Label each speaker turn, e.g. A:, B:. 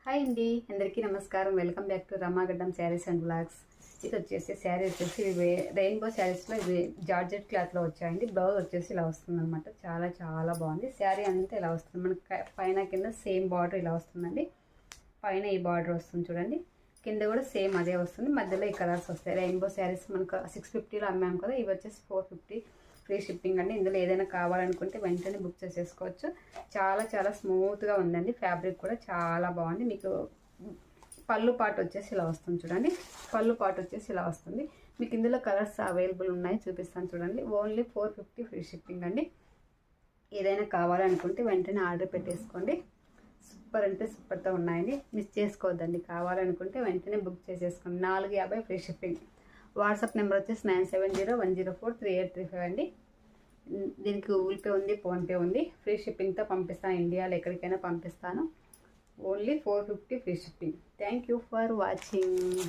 A: Hi అండి, అందరికీ నమస్కారం. Welcome back to Ramagaddam saris and blogs. ఇది వచ్చేసి శారీ వచ్చేసి ఇవి రెయిన్బో శారీస్లో ఇవి జార్జెట్ క్లాత్లో వచ్చాయండి. బ్లౌజ్ వచ్చేసి ఇలా వస్తుంది అనమాట. చాలా చాలా బాగుంది. శారీ అంతా ఇలా వస్తుంది మనకి. పైన కింద సేమ్ బార్డర్ ఇలా వస్తుందండి. పైన ఈ బార్డర్ వస్తుంది చూడండి, కింద కూడా సేమ్ అదే వస్తుంది. మధ్యలో ఈ కలర్స్ వస్తాయి. రెయిన్బో శారీస్ మనకు 650లో అమ్మాము కదా, ఇవి వచ్చేసి 450 ఫ్రీ షిప్పింగ్ అండి. ఇందులో ఏదైనా కావాలనుకుంటే వెంటనే బుక్ చేసేసుకోవచ్చు. చాలా చాలా స్మూత్గా ఉందండి. ఫ్యాబ్రిక్ కూడా చాలా బాగుంది. మీకు పళ్ళు పాటు వచ్చేసి ఇలా వస్తుంది చూడండి. పళ్ళు పాటు వచ్చేసి ఇలా వస్తుంది. మీకు ఇందులో కలర్స్ అవైలబుల్ ఉన్నాయి, చూపిస్తాను చూడండి. ఓన్లీ 450 ఫ్రీ షిప్పింగ్ అండి. ఏదైనా కావాలనుకుంటే వెంటనే ఆర్డర్ పెట్టేసుకోండి. సూపర్ అంటే సూపర్తో ఉన్నాయండి. మిస్ చేసుకోవద్దండి. కావాలనుకుంటే వెంటనే బుక్ చేసేసుకోండి. 450 ఫ్రీ షిప్పింగ్. వాట్సాప్ నెంబర్ వచ్చేసి 9701043835 అండి. దీనికి గూగుల్ పే ఉంది, ఫోన్పే ఉంది. ఫ్రీ షిప్పింగ్తో పంపిస్తాను. ఇండియాలో ఎక్కడికైనా పంపిస్తాను. Only 450 free shipping. Thank you for watching.